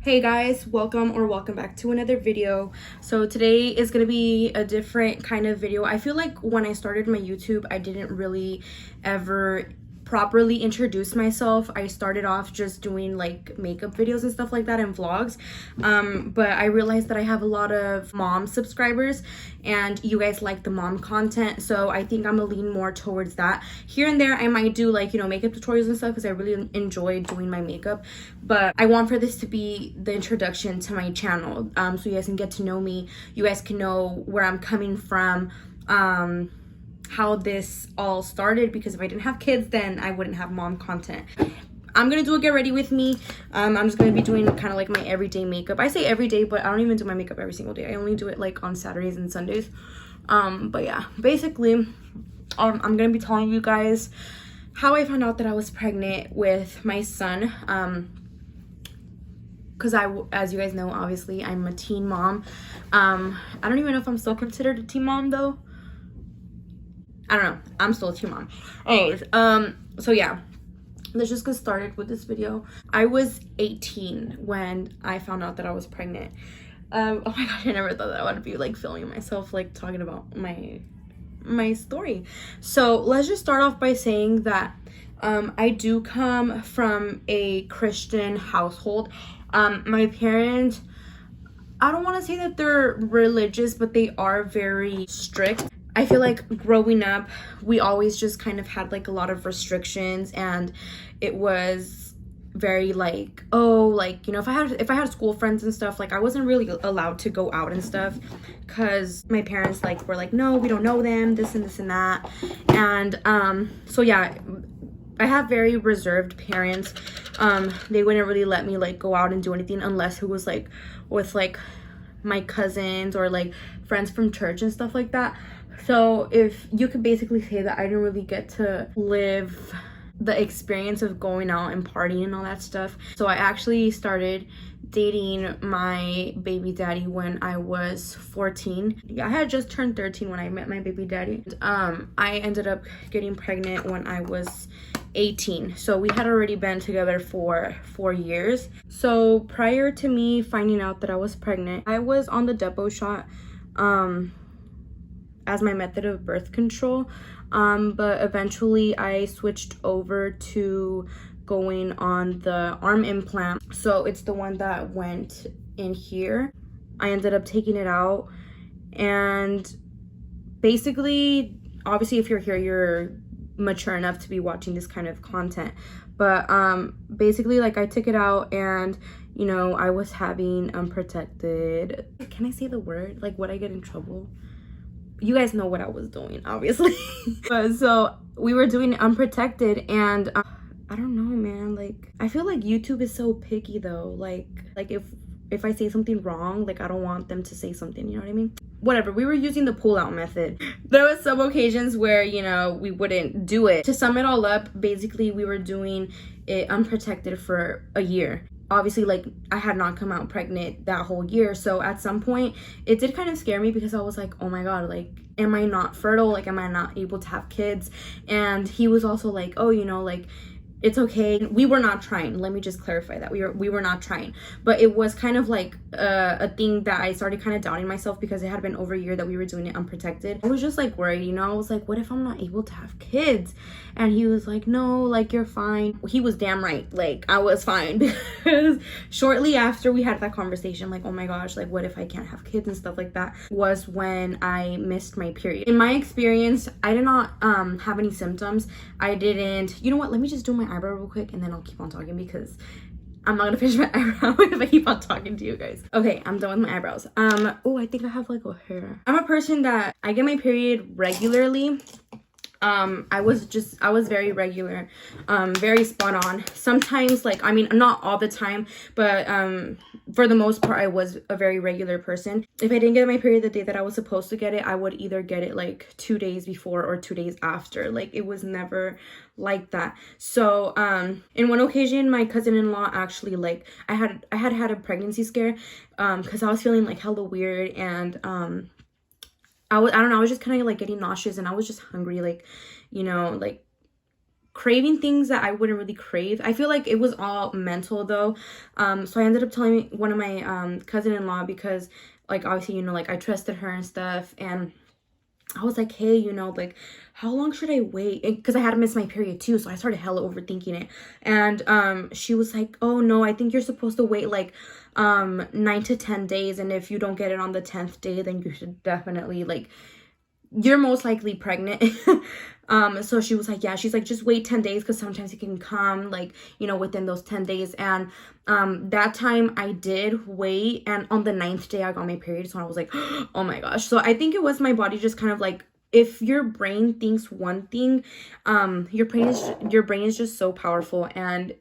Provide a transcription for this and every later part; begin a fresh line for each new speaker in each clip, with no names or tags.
Hey guys, welcome back to another video. So today is going to be a different kind of video. I feel like when I started my YouTube, I didn't really ever properly introduce myself. I started off just doing like makeup videos and stuff like that and vlogs, but I realized that I have a lot of mom subscribers and you guys like the mom content, so I think I'm gonna lean more towards that. Here and there I might do like, you know, makeup tutorials and stuff because I really enjoy doing my makeup, but I want for this to be the introduction to my channel, so you guys can get to know me, you guys can know where I'm coming from, how this all started, because if I didn't have kids then I wouldn't have mom content. I'm gonna do a get ready with me. I'm just gonna be doing kind of like my everyday makeup. I say everyday, but I don't even do my makeup every single day. I only do it like on Saturdays and Sundays. But yeah, basically I'm gonna be telling you guys how I found out that I was pregnant with my son, because as you guys know, obviously I'm a teen mom. I don't even know if I'm still considered a teen mom though. I don't know. I'm still a teen mom. Anyways, so yeah, let's just get started with this video. I was 18 when I found out that I was pregnant. Oh my gosh, I never thought that I would be like filming myself, like talking about my story. So let's just start off by saying that I do come from a Christian household. My parents, I don't want to say that they're religious, but they are very strict. I feel like growing up, we always just kind of had like a lot of restrictions, and it was very like, oh, like, you know, if I had school friends and stuff, like I wasn't really allowed to go out and stuff because my parents like were like, no, we don't know them, this and this and that. And so yeah, I have very reserved parents. They wouldn't really let me like go out and do anything unless it was like with like my cousins or like friends from church and stuff like that. So if you could basically say that I didn't really get to live the experience of going out and partying and all that stuff. So I actually started dating my baby daddy when I was 14. Yeah, I had just turned 13 when I met my baby daddy. I ended up getting pregnant when I was 18. So we had already been together for 4 years. So prior to me finding out that I was pregnant, I was on the Depo shot as my method of birth control, but eventually I switched over to going on the arm implant. So it's the one that went in here. I ended up taking it out, and basically, obviously if you're here, you're mature enough to be watching this kind of content, but basically like I took it out, and you know, I was having unprotected, can I say the word, like would I get in trouble? You guys know what I was doing, obviously. But so we were doing it unprotected, and I don't know, man, like I feel like YouTube is so picky though, like if I say something wrong, like I don't want them to say something, you know what I mean? Whatever, we were using the pull-out method. There was some occasions where, you know, we wouldn't do it. To sum it all up, basically we were doing it unprotected for a year. Obviously, like I had not come out pregnant that whole year, so at some point it did kind of scare me because I was like, oh my god, like am I not fertile, like am I not able to have kids? And he was also like, oh, you know, like it's okay. We were not trying. Let me just clarify that we were not trying, but it was kind of like a thing that I started kind of doubting myself because it had been over a year that we were doing it unprotected. I was just like worried, you know. I was like, what if I'm not able to have kids? And he was like, no, like you're fine. He was damn right, like I was fine. Because shortly after we had that conversation, like, oh my gosh, like what if I can't have kids and stuff like that, was when I missed my period. In my experience, I did not have any symptoms. I didn't, you know what, let me just do my eyebrow real quick and then I'll keep on talking because I'm not gonna finish my eyebrow if I keep on talking to you guys. Okay, I'm done with my eyebrows. Oh, I think I have like a hair. I'm a person that I get my period regularly. I was very regular, very spot on. Sometimes, like, I mean, not all the time, but for the most part, I was a very regular person. If I didn't get my period the day that I was supposed to get it, I would either get it like 2 days before or 2 days after. Like, it was never like that. So in one occasion, my cousin-in-law actually, like, I had a pregnancy scare because I was feeling like hella weird, and I don't know, I was just kind of like getting nauseous, and I was just hungry, like, you know, like craving things that I wouldn't really crave. I feel like it was all mental though. So I ended up telling one of my cousin-in-law, because like obviously, you know, like I trusted her and stuff, and I was like, hey, you know, like, how long should I wait? Because I had missed my period too, so I started hella overthinking it. And she was like, oh no, I think you're supposed to wait like 9 to 10 days, and if you don't get it on the 10th day, then you should definitely, like, you're most likely pregnant. So she was like, yeah, she's like, just wait 10 days, because sometimes it can come, like, you know, within those 10 days. And that time I did wait, and on the 9th day I got my period. So I was like, oh my gosh. So I think it was my body just kind of like, if your brain thinks one thing, your brain is just so powerful, and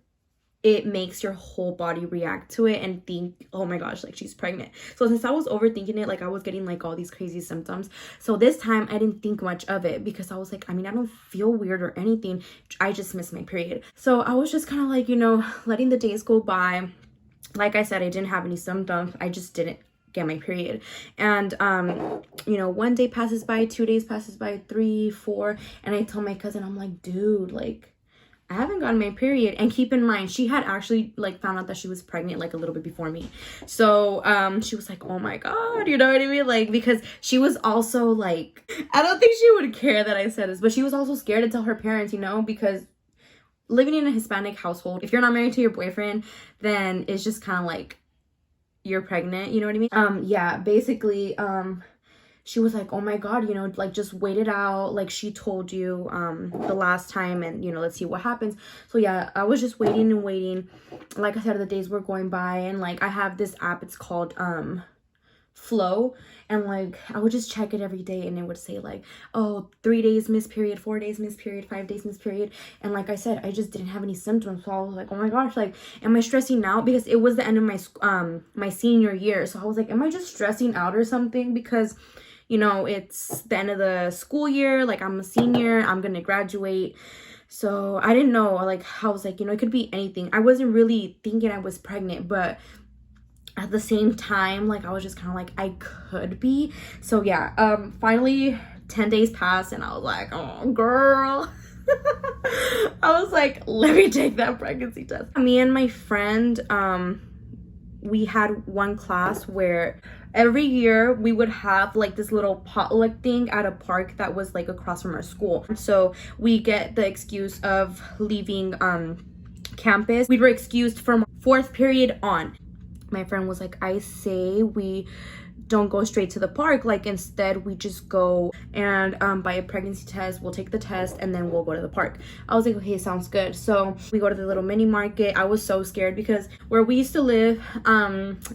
it makes your whole body react to it and think, oh my gosh, like she's pregnant. So since I was overthinking it, like I was getting like all these crazy symptoms. So this time I didn't think much of it, because I was like, I mean, I don't feel weird or anything. I just missed my period. So I was just kind of like, you know, letting the days go by. Like I said, I didn't have any symptoms. I just didn't get my period. And you know, 1 day passes by, 2 days passes by, 3, 4, and I tell my cousin, I'm like, dude, like, I haven't gotten my period. And keep in mind, she had actually like found out that she was pregnant like a little bit before me. So she was like, oh my god, you know what I mean? Like, because she was also like, I don't think she would care that I said this, but she was also scared to tell her parents, you know, because living in a Hispanic household, if you're not married to your boyfriend, then it's just kind of like you're pregnant, you know what I mean? Yeah, basically she was like, oh my god, you know, like, just wait it out, like she told you the last time, and you know, let's see what happens. So yeah, I was just waiting and waiting. Like I said, the days were going by, and like I have this app, it's called Flow, and like I would just check it every day, and it would say like, oh, 3 days missed period, 4 days missed period, 5 days missed period. And like I said, I just didn't have any symptoms. So I was like, oh my gosh, like, am I stressing out? Because it was the end of my my senior year. So I was like, am I just stressing out or something? Because, you know, it's the end of the school year, like I'm a senior, I'm gonna graduate. So I didn't know, like, I was like, you know, it could be anything. I wasn't really thinking I was pregnant, but at the same time, like, I was just kind of like, I could be. So yeah, finally 10 days passed, and I was like, oh girl. I was like, let me take that pregnancy test. Me and my friend, we had one class where every year we would have like this little potluck thing at a park that was like across from our school. So we get the excuse of leaving campus. We were excused from 4th period on. My friend was like, I say we don't go straight to the park, like instead we just go and buy a pregnancy test. We'll take the test and then we'll go to the park. I was like, okay, sounds good. So we go to the little mini market. I was so scared because where we used to live,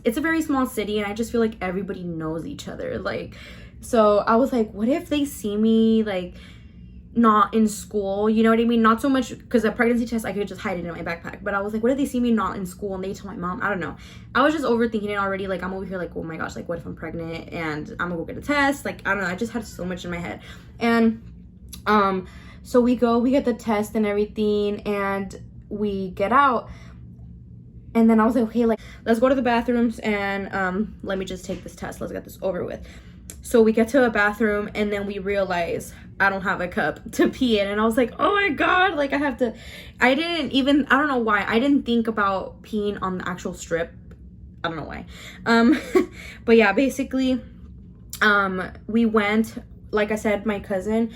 it's a very small city, and I just feel like everybody knows each other. Like, so I was like, what if they see me like not in school, you know what I mean? Not so much because the pregnancy test I could just hide it in my backpack, but I was like, what if they see me not in school and they tell my mom? I don't know. I was just overthinking it already. Like, I'm over here like, oh my gosh, like, what if I'm pregnant and I'm gonna go get a test? Like, I don't know, I just had so much in my head. And so we get the test and everything, and we get out, and then I was like, okay, like, let's go to the bathrooms and let me just take this test, let's get this over with. So we get to a bathroom, and then we realize I don't have a cup to pee in. And I was like, oh my god, like, I don't know why I didn't think about peeing on the actual strip. I don't know why. But yeah, basically we went, like I said, my cousin,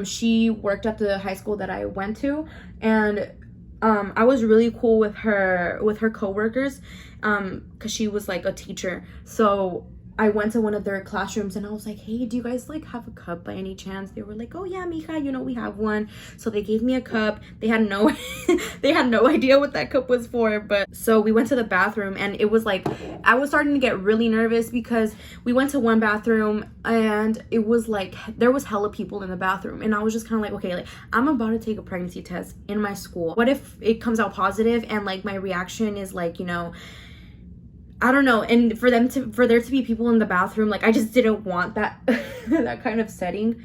she worked at the high school that I went to, and I was really cool with her coworkers, because she was like a teacher. So I went to one of their classrooms, and I was like, hey, do you guys like have a cup by any chance? They were like, oh yeah, mija, you know, we have one. So they gave me a cup. They had no they had no idea what that cup was for. But so we went to the bathroom, and it was like, I was starting to get really nervous because we went to one bathroom, and it was like there was hella people in the bathroom, and I was just kind of like, okay, like, I'm about to take a pregnancy test in my school. What if it comes out positive and like my reaction is like, you know, I don't know, and for there to be people in the bathroom, like, I just didn't want that that kind of setting.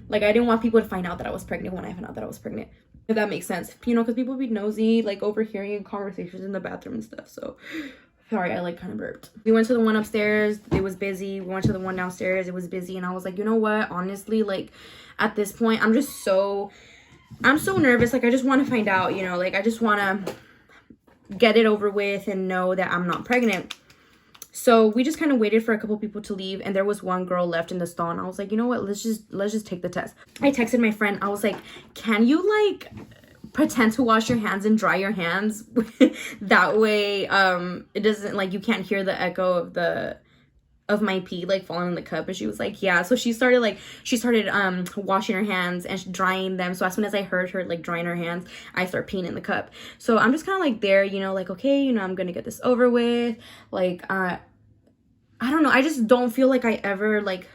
Like, I didn't want people to find out that I was pregnant when I found out that I was pregnant, if that makes sense, you know, because people be nosy, like, overhearing conversations in the bathroom and stuff. So sorry, I like kind of burped. We went to the one upstairs, it was busy. We went to the one downstairs, it was busy. And I was like, you know what, honestly, like, at this point, I'm just so I'm so nervous. Like, I just want to find out, you know, like, I just want to get it over with and know that I'm not pregnant. So we just kind of waited for a couple people to leave, and there was one girl left in the stall, and I was like, you know what, let's just take the test. I texted my friend. I was like, can you like pretend to wash your hands and dry your hands? That way it doesn't, like, you can't hear the echo of my pee like falling in the cup. And she was like, yeah. So she started washing her hands and drying them. So as soon as I heard her like drying her hands, I start peeing in the cup. So I'm just kind of like there, you know, like, okay, you know, I'm gonna get this over with. Like I don't know, I just don't feel like I ever, like,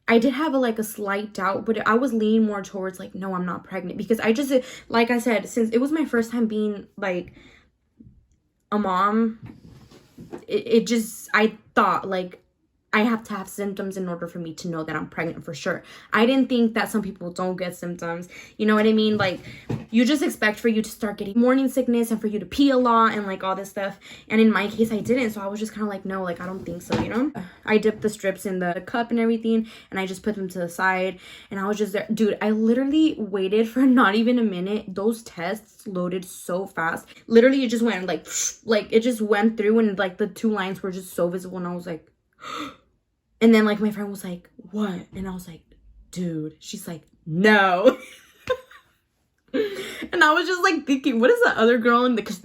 I did have a slight doubt, but I was leaning more towards like, no, I'm not pregnant, because I just, like I said, since it was my first time being like a mom, it just, I thought like I have to have symptoms in order for me to know that I'm pregnant for sure. I didn't think that some people don't get symptoms. You know what I mean? Like, you just expect for you to start getting morning sickness and for you to pee a lot and like all this stuff. And in my case, I didn't. So I was just kind of like, no, like, I don't think so, you know? I dipped the strips in the cup and everything, and I just put them to the side. And I was just there. Dude, I literally waited for not even a minute. Those tests loaded so fast. Literally, it just went like it just went through, and like the 2 lines were just so visible. And I was like... And then, like, my friend was like, what? And I was like, dude. She's like, no. And I was just, like, thinking, what is the other girl in the... Because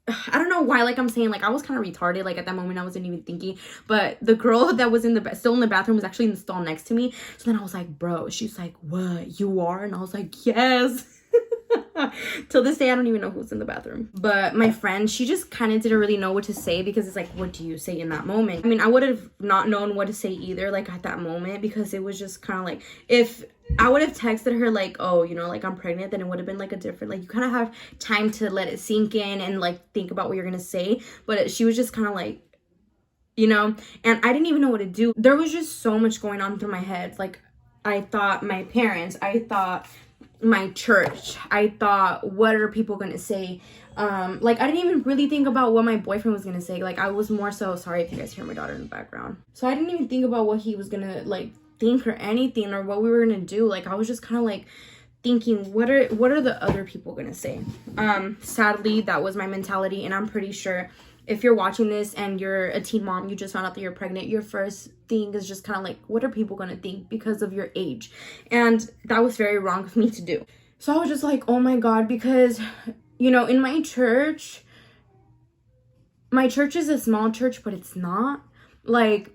I don't know why, like, I'm saying, like, I was kind of retarded. Like, at that moment, I wasn't even thinking. But the girl that was still in the bathroom was actually in the stall next to me. So then I was like, bro. She's like, what? You are? And I was like, yes. Till this day, I don't even know who's in the bathroom. But my friend, she just kind of didn't really know what to say, because it's like, what do you say in that moment? I mean, I would have not known what to say either, like, at that moment, because it was just kind of like, if I would have texted her like, oh, you know, like, I'm pregnant, then it would have been like a different, like, you kind of have time to let it sink in and like think about what you're gonna say. But she was just kind of like, you know, and I didn't even know what to do. There was just so much going on through my head. Like, I thought my parents, I thought my church, I thought, what are people gonna say? Like, I didn't even really think about what my boyfriend was gonna say. Like, I was more so, sorry if you guys hear my daughter in the background. So I didn't even think about what he was gonna like think or anything, or what we were gonna do. Like, I was just kind of like thinking, what are the other people gonna say? Sadly, that was my mentality, and I'm pretty sure if you're watching this and you're a teen mom, you just found out that you're pregnant, your first thing is just kind of like, what are people gonna think because of your age? And that was very wrong of me to do. So I was just like, oh my God, because, you know, in my church is a small church, but it's not. Like,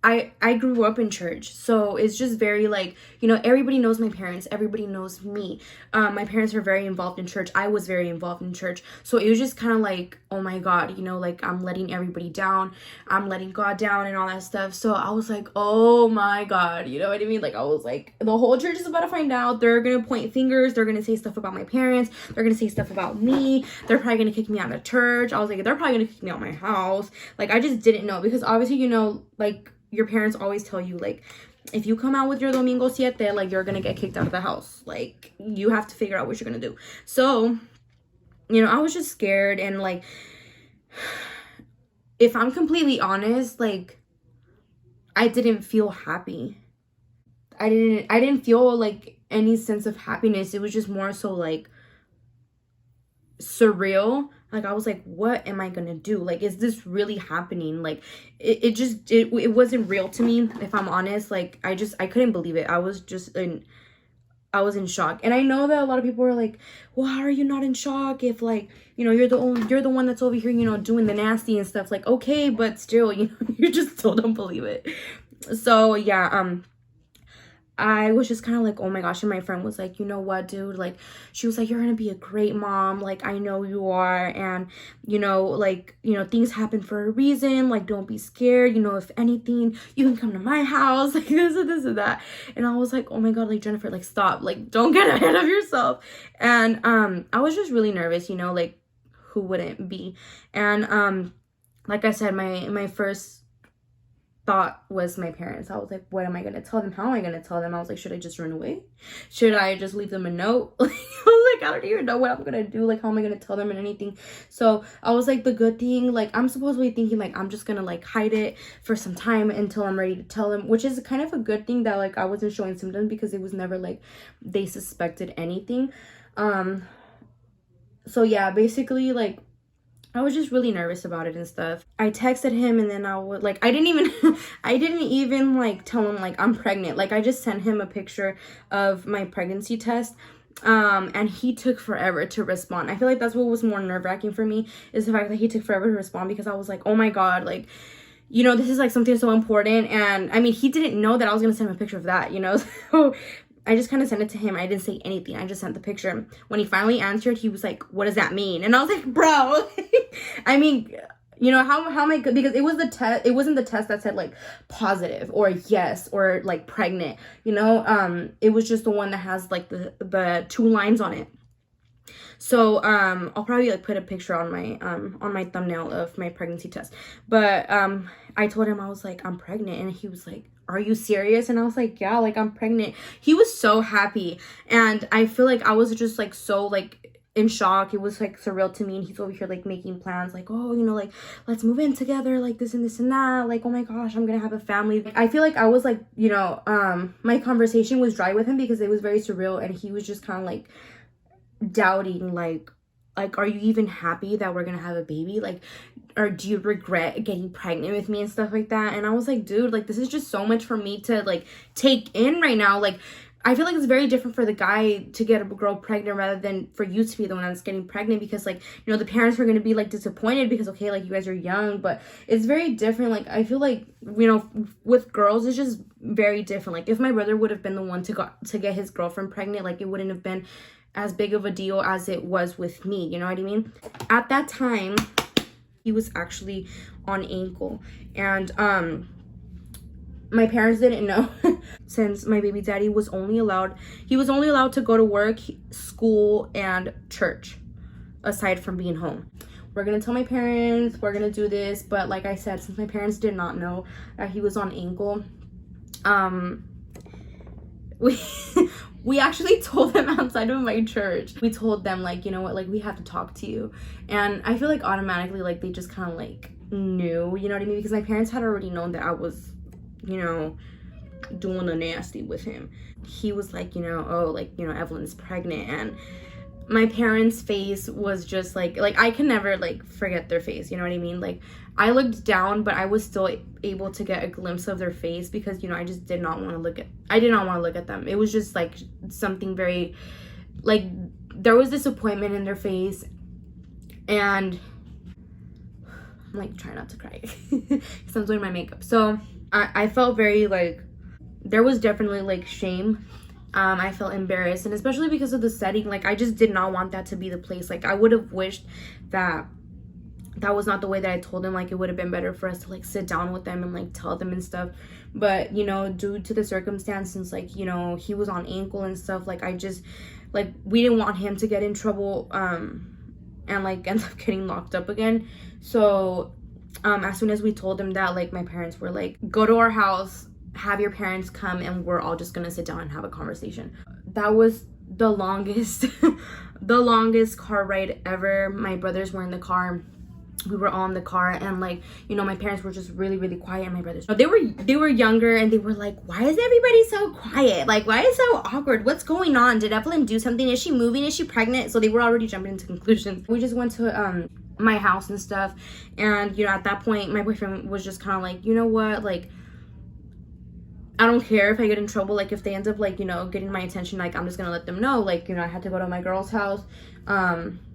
I grew up in church, so it's just very like, you know, everybody knows my parents, everybody knows me. My parents were very involved in church. I was very involved in church. So it was just kind of like, oh my God, you know, like, I'm letting everybody down. I'm letting God down and all that stuff. So I was like, oh my God, you know what I mean? Like, I was like, the whole church is about to find out. They're going to point fingers. They're going to say stuff about my parents. They're going to say stuff about me. They're probably going to kick me out of church. I was like, they're probably going to kick me out of my house. Like, I just didn't know, because obviously, you know, like, your parents always tell you, like, if you come out with your Domingo Siete, like, you're gonna get kicked out of the house. Like, you have to figure out what you're gonna do. So, you know, I was just scared. And like, if I'm completely honest, like, I didn't feel happy. I didn't feel like any sense of happiness. It was just more so like surreal. Like, I was like, what am I gonna do? Like, is this really happening? Like, it wasn't real to me, if I'm honest. Like, I couldn't believe it. I was in shock. And I know that a lot of people are like, well, how are you not in shock if, like, you know, you're the one that's over here, you know, doing the nasty and stuff. Like, okay, but still, you know, you just still don't believe it. So yeah, I was just kind of like, oh my gosh. And my friend was like, you know what, dude? Like, she was like, you're gonna be a great mom. Like, I know you are. And, you know, like, you know, things happen for a reason. Like, don't be scared. You know, if anything, you can come to my house. Like, this and that. And I was like, oh my God, like, Jennifer, like, stop. Like, don't get ahead of yourself. And I was just really nervous, you know, like, who wouldn't be? And like I said, my first thought was my parents. I was like, what am I gonna tell them? How am I gonna tell them? I was like, should I just run away? Should I just leave them a note? Like, I was like, I don't even know what I'm gonna do. Like, how am I gonna tell them and anything? So I was like, the good thing, like, I'm supposedly thinking like I'm just gonna like hide it for some time until I'm ready to tell them, which is kind of a good thing that like I wasn't showing symptoms, because it was never like they suspected anything. So yeah, basically, like, I was just really nervous about it and stuff. I texted him, and then I would like, I didn't even like tell him like I'm pregnant. Like, I just sent him a picture of my pregnancy test. And he took forever to respond. I feel like that's what was more nerve-wracking for me, is the fact that he took forever to respond, because I was like, oh my God, like, you know, this is like something so important. And I mean, he didn't know that I was gonna send him a picture of that, you know. So I just kind of sent it to him. I didn't say anything. I just sent the picture. When he finally answered, he was like, what does that mean? And I was like, bro, I mean, you know, how am I good? Because it was the test. It wasn't the test that said like positive or yes or like pregnant, you know. It was just the one that has like the 2 lines on it. So I'll probably like put a picture on my thumbnail of my pregnancy test. But I told him, I was like, I'm pregnant, and he was like, are you serious? And I was like, yeah, like I'm pregnant. He was so happy, and I feel like I was just like so like in shock. It was like surreal to me, and he's over here like making plans, like, oh, you know, like let's move in together, like this and this and that, like, oh my gosh, I'm gonna have a family. I feel like I was like, you know, my conversation was dry with him because it was very surreal, and he was just kind of like doubting, like are you even happy that we're gonna have a baby, like, or do you regret getting pregnant with me and stuff like that? And I was like, dude, like this is just so much for me to like take in right now. Like, I feel like it's very different for the guy to get a girl pregnant rather than for you to be the one that's getting pregnant, because like, you know, the parents are going to be like disappointed because, okay, like you guys are young, but it's very different. Like, I feel like, you know, with girls, it's just very different. Like, if my brother would have been the one to get his girlfriend pregnant, like it wouldn't have been as big of a deal as it was with me, you know what I mean? At that time, he was actually on ankle, and my parents didn't know since my baby daddy was only allowed to go to work, school, and church aside from being home. We're gonna tell my parents, we're gonna do this, but like I said, since my parents did not know that he was on ankle, we actually told them outside of my church. We told them, like, you know what, like, we have to talk to you. And I feel like automatically, like, they just kind of like knew, you know what I mean? Because my parents had already known that I was, you know, doing the nasty with him. He was like, you know, oh, like, you know, Evelyn's pregnant. And my parents' face was just like I can never like forget their face, you know what I mean? Like, I looked down, but I was still able to get a glimpse of their face, because, you know, I just did not want to look at them. It was just like something very, like, there was disappointment in their face, and I'm like trying not to cry because I'm doing my makeup. So I felt very like, there was definitely like shame. I felt embarrassed, and especially because of the setting, like I just did not want that to be the place. Like, I would have wished that was not the way that I told them. Like, it would have been better for us to like sit down with them and like tell them and stuff. But, you know, due to the circumstances, like, you know, he was on ankle and stuff, like, I just, like, we didn't want him to get in trouble and like end up getting locked up again. So as soon as we told them that, like, my parents were like, go to our house, have your parents come, and we're all just gonna sit down and have a conversation. That was the longest the longest car ride ever. My brothers were in the car, we were all in the car, and like, you know, my parents were just really, really quiet, and my brothers, they were younger, and they were like, why is everybody so quiet? Like, why is it so awkward? What's going on? Did Evelyn do something? Is she moving? Is she pregnant? So they were already jumping into conclusions. We just went to my house and stuff, and, you know, at that point my boyfriend was just kind of like, you know what, like, I don't care if I get in trouble. Like, if they end up like, you know, getting my attention, like, I'm just gonna let them know. Like, you know, I had to go to my girl's house.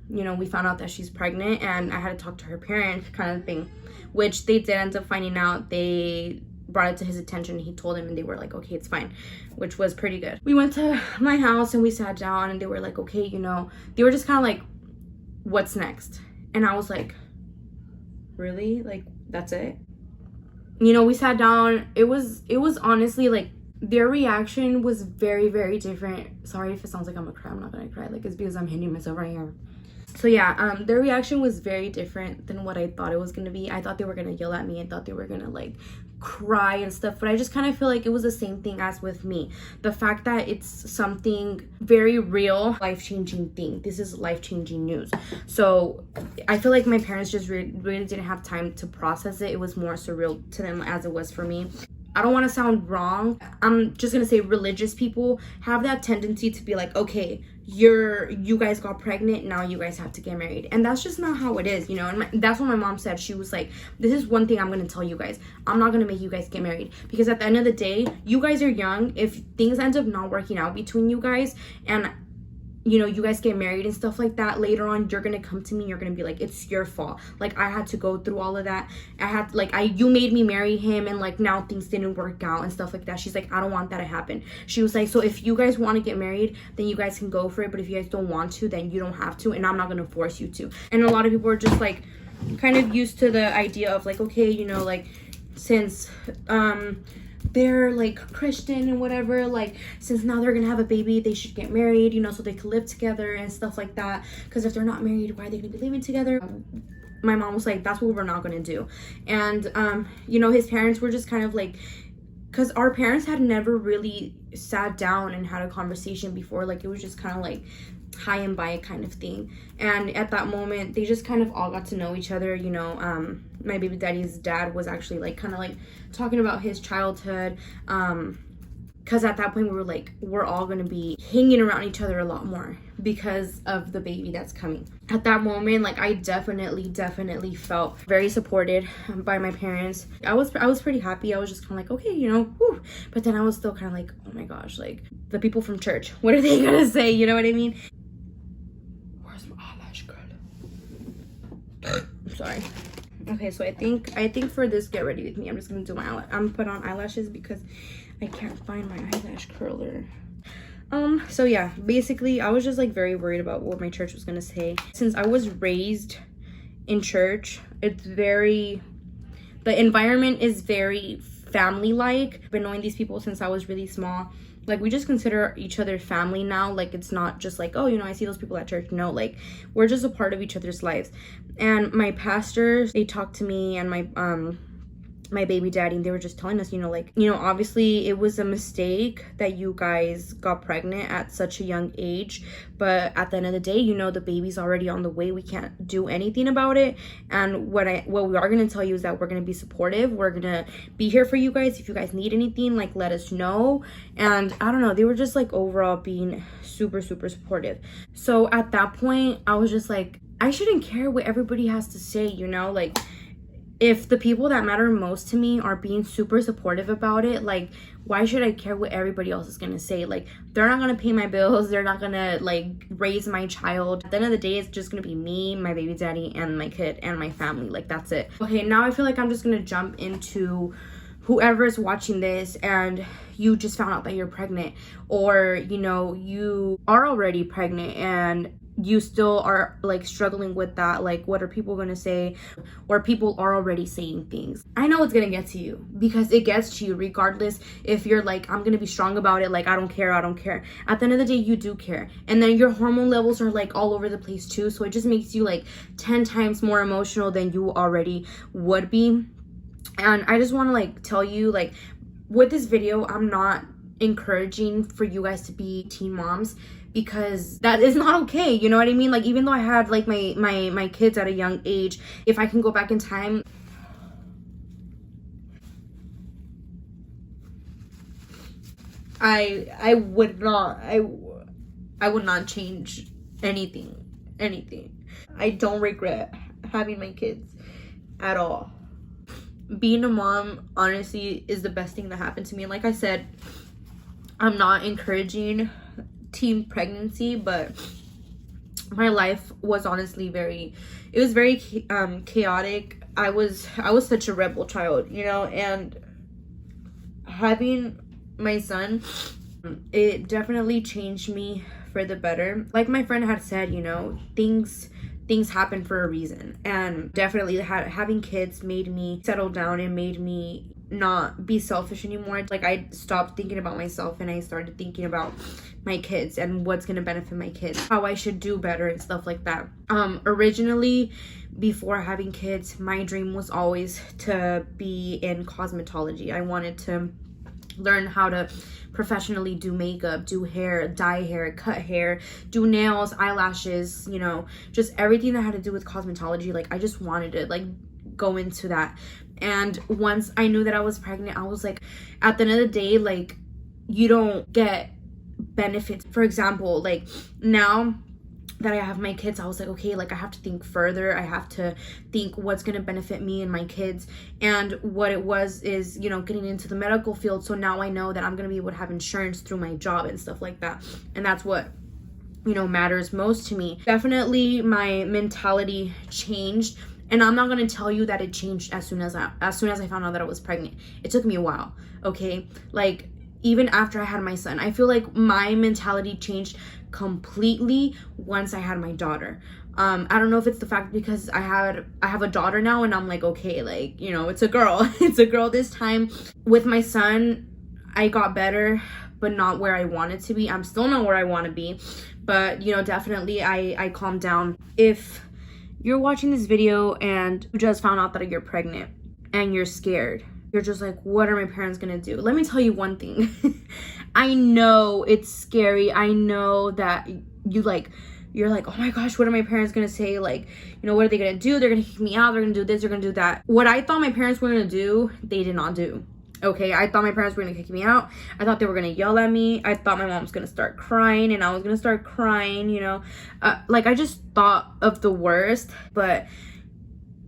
You know, we found out that she's pregnant, and I had to talk to her parents, kind of thing, which they did end up finding out. They brought it to his attention, he told him, and they were like, okay, it's fine, which was pretty good. We went to my house and we sat down, and they were like, okay, you know, they were just kind of like, what's next? And I was like, really? Like, that's it? You know, we sat down. It was honestly like, their reaction was very, very different. Sorry if it sounds like I'm gonna cry. I'm not gonna cry. Like, it's because I'm hitting myself right here. So yeah, their reaction was very different than what I thought it was gonna be. I thought they were gonna yell at me. I thought they were gonna like cry and stuff, but I just kind of feel like it was the same thing as with me. The fact that it's something very real, life-changing thing. This is life-changing news. So I feel like my parents just really didn't have time to process it. It was more surreal to them as it was for me. I don't want to sound wrong. I'm just gonna say religious people have that tendency to be like, okay, you guys got pregnant, now you guys have to get married. And that's just not how it is, you know. And that's what my mom said. She was like, this is one thing I'm gonna tell you guys. I'm not gonna make you guys get married, because at the end of the day, you guys are young. If things end up not working out between you guys, and you know, you guys get married and stuff like that, later on you're gonna come to me, you're gonna be like, it's your fault, like I had to go through all of that. You made me marry him, and like now things didn't work out and stuff like that. She's like, I don't want that to happen. She was like, so if you guys want to get married, then you guys can go for it, but if you guys don't want to, then you don't have to, and I'm not gonna force you to. And a lot of people are just like kind of used to the idea of like, okay, you know, like since they're like Christian and whatever, like since now they're gonna have a baby, they should get married, you know, so they could live together and stuff like that, because if they're not married, why are they gonna be living together? My mom was like, that's what we're not gonna do. And you know, his parents were just kind of like, because our parents had never really sat down and had a conversation before, like it was just kind of like high and by kind of thing. And at that moment they just kind of all got to know each other, you know. My baby daddy's dad was actually like kind of like talking about his childhood, because at that point we were like, we're all gonna be hanging around each other a lot more because of the baby that's coming. At that moment, like I definitely felt very supported by my parents. I was pretty happy. I was just kind of like, okay, you know, whew. But then I was still kind of like, oh my gosh, like the people from church, what are they gonna say, you know what I mean? Where's my eyelash curl? Sorry. Okay, so I think for this get ready with me, I'm just gonna do I'm put on eyelashes because I can't find my eyelash curler. So yeah, basically I was just like very worried about what my church was gonna say. Since I was raised in church, the environment is very family-like. I've been knowing these people since I was really small. Like we just consider each other family now. Like it's not just like, oh, you know, I see those people at church. No, like we're just a part of each other's lives. And my pastors, they talked to me and my baby daddy, and they were just telling us, you know, like, you know, obviously it was a mistake that you guys got pregnant at such a young age, but at the end of the day, you know, the baby's already on the way. We can't do anything about it. And what we are going to tell you is that we're going to be supportive. We're going to be here for you guys. If you guys need anything, like, let us know. And I don't know, they were just like overall being super supportive. So at that point, I was just like, I shouldn't care what everybody has to say, you know, like if the people that matter most to me are being super supportive about it, like why should I care what everybody else is gonna say? Like they're not gonna pay my bills, they're not gonna like raise my child. At the end of the day, it's just gonna be me, my baby daddy, and my kid and my family. Like that's it. Okay, now I feel like I'm just gonna jump into whoever is watching this and you just found out that you're pregnant, or you know, you are already pregnant and you still are like struggling with that, like what are people gonna say, or people are already saying things. I know it's gonna get to you, because it gets to you regardless if you're like, I'm gonna be strong about it, like I don't care. At the end of the day, you do care, and then your hormone levels are like all over the place too, so it just makes you like 10 times more emotional than you already would be. And I just want to like tell you, like with this video, I'm not encouraging for you guys to be teen moms, because that is not okay, you know what I mean? Like even though I had like my kids at a young age, if I can go back in time, I would not change anything. I don't regret having my kids at all. Being a mom honestly is the best thing that happened to me. And like I said, I'm not encouraging teen pregnancy, but my life was honestly very chaotic. I was such a rebel child, you know, and having my son, it definitely changed me for the better. Like my friend had said, you know, things happen for a reason, and definitely having kids made me settle down and made me not be selfish anymore. Like, I stopped thinking about myself and I started thinking about my kids and what's gonna benefit my kids, how I should do better and stuff like that. Originally, before having kids, my dream was always to be in cosmetology. I wanted to learn how to professionally do makeup, do hair, dye hair, cut hair, do nails, eyelashes, you know, just everything that had to do with cosmetology. Like, I just wanted to like go into that. And once I knew that I was pregnant, I was like, at the end of the day, like, you don't get benefits. For example, like, now that I have my kids, I was like, okay, like, I have to think further. I have to think what's going to benefit me and my kids. And what it was is, you know, getting into the medical field. So now I know that I'm going to be able to have insurance through my job and stuff like that. And that's what, you know, matters most to me. Definitely my mentality changed. And I'm not going to tell you that it changed as soon as I found out that I was pregnant. It took me a while, okay? Like, even after I had my son, I feel like my mentality changed completely once I had my daughter. I don't know if it's the fact because I have a daughter now, and I'm like, okay, like, you know, it's a girl. It's a girl this time. With my son, I got better, but not where I wanted to be. I'm still not where I want to be, but, you know, definitely I calmed down. If you're watching this video and you just found out that you're pregnant and you're scared, you're just like, what are my parents gonna do? Let me tell you one thing. I know it's scary. I know that you're like, oh my gosh, what are my parents gonna say? Like, you know, what are they gonna do? They're gonna kick me out. They're gonna do this. They're gonna do that. What I thought my parents were gonna do, they did not do. Okay, I thought my parents were gonna kick me out. I thought they were gonna yell at me. I thought my mom was gonna start crying and I was gonna start crying, you know. Like, I just thought of the worst, but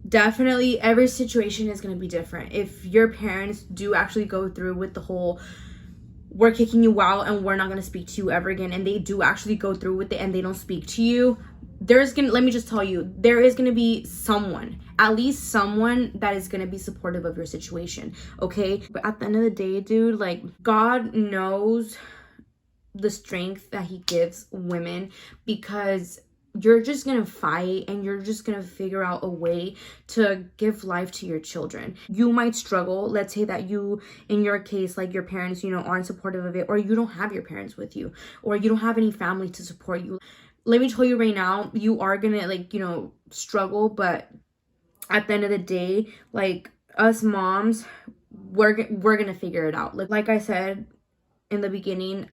definitely every situation is going to be different. If your parents do actually go through with the whole we're kicking you out and we're not going to speak to you ever again, and they do actually go through with it and they don't speak to you, let me just tell you, there is going to be someone, at least someone, that is going to be supportive of your situation, okay? But at the end of the day, dude, like, God knows the strength that he gives women, because you're just gonna fight and you're just gonna figure out a way to give life to your children. You might struggle. Let's say that you, in your case, like, your parents, you know, aren't supportive of it, or you don't have your parents with you, or you don't have any family to support you. Let me tell you right now, you are gonna, like, you know, struggle, but at the end of the day, like, us moms, we're gonna figure it out. Like I said in the beginning,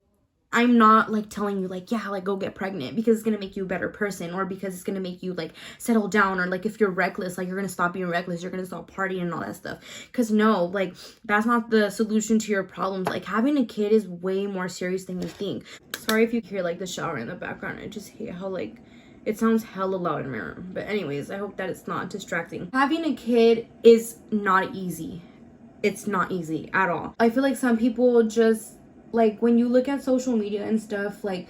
I'm not like telling you like, yeah, like, go get pregnant because it's gonna make you a better person, or because it's gonna make you like settle down, or like, if you're reckless, like, you're gonna stop being reckless, you're gonna stop partying and all that stuff. Because no, like, that's not the solution to your problems. Like, having a kid is way more serious than you think. Sorry if you hear like the shower in the background. I just hate how like it sounds hella loud in my room. But anyways, I hope that it's not distracting. Having a kid is not easy. It's not easy at all. I feel like some people just, like, when you look at social media and stuff, like,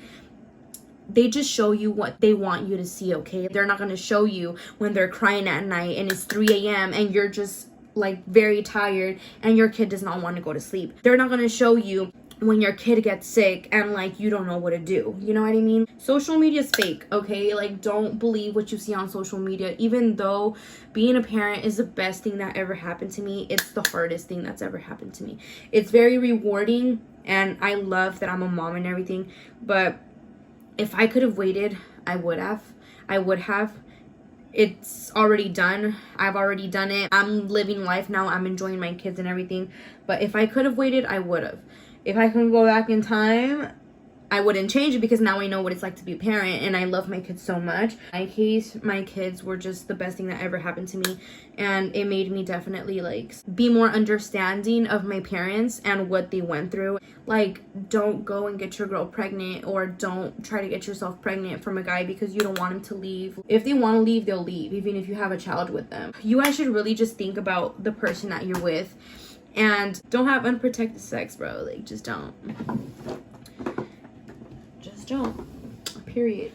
they just show you what they want you to see, okay? They're not going to show you when they're crying at night and it's 3 a.m. and you're just, like, very tired and your kid does not want to go to sleep. They're not going to show you when your kid gets sick and, like, you don't know what to do. You know what I mean? Social media is fake, okay? Like, don't believe what you see on social media. Even though being a parent is the best thing that ever happened to me, it's the hardest thing that's ever happened to me. It's very rewarding, and I love that I'm a mom and everything, but if I could have waited, I would have. It's already done. I've already done it. I'm living life now. I'm enjoying my kids and everything. But if I could have waited, I would have. If I can go back in time, I wouldn't change it, because now I know what it's like to be a parent, and I love my kids so much. In my case, my kids were just the best thing that ever happened to me, and it made me definitely like be more understanding of my parents and what they went through. Like, don't go and get your girl pregnant, or don't try to get yourself pregnant from a guy because you don't want him to leave. If they want to leave, they'll leave, even if you have a child with them. You guys should really just think about the person that you're with, and don't have unprotected sex, bro. Like, just don't. Don't, period.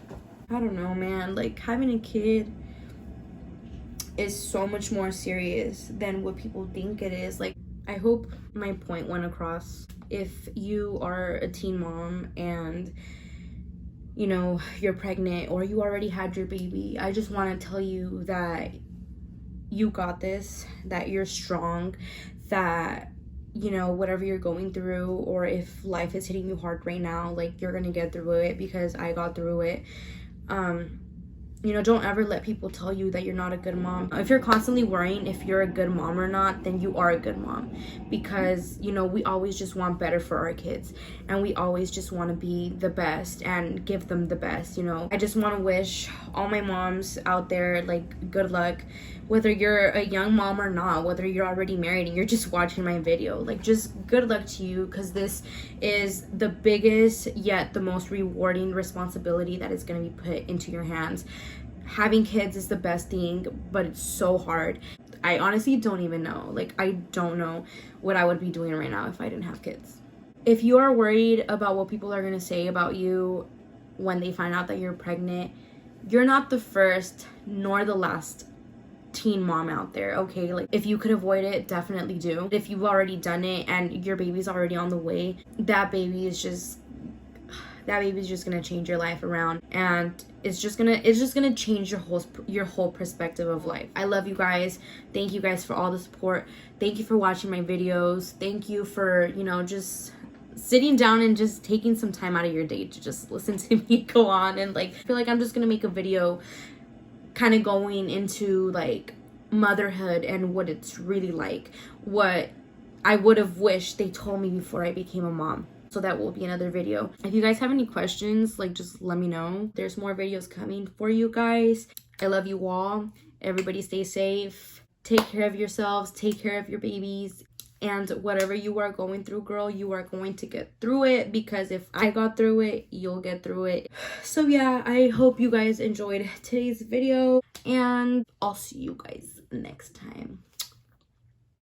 I don't know, man. Like, having a kid is so much more serious than what people think it is. Like, I hope my point went across. If you are a teen mom and, you know, you're pregnant or you already had your baby, I just want to tell you that you got this, that you're strong, that you know, whatever you're going through, or if life is hitting you hard right now, like, you're gonna get through it, because I got through it. You know, don't ever let people tell you that you're not a good mom. If you're constantly worrying if you're a good mom or not, then you are a good mom, because, you know, we always just want better for our kids, and we always just want to be the best and give them the best, you know. I just want to wish all my moms out there, like, good luck, whether you're a young mom or not, whether you're already married and you're just watching my video, like, just good luck to you, because this is the biggest yet the most rewarding responsibility that is going to be put into your hands. Having kids is the best thing, but it's so hard. I honestly don't even know. Like, I don't know what I would be doing right now if I didn't have kids. If you are worried about what people are going to say about you when they find out that you're pregnant, you're not the first nor the last teen mom out there, okay? Like, if you could avoid it, definitely do. If you've already done it and your baby's already on the way, that baby is just gonna change your life around, and it's just gonna change your whole perspective of life. I love you guys. Thank you guys for all the support. Thank you for watching my videos. Thank you for, you know, just sitting down and just taking some time out of your day to just listen to me go on, and like, I feel like I'm just gonna make a video kind of going into like motherhood and what it's really like, what I would have wished they told me before I became a mom. So that will be another video. If you guys have any questions, like, just let me know. There's more videos coming for you guys. I love you all. Everybody stay safe. Take care of yourselves. Take care of your babies. And whatever you are going through, girl, you are going to get through it, because if I got through it, you'll get through it. So yeah, I hope you guys enjoyed today's video, and I'll see you guys next time.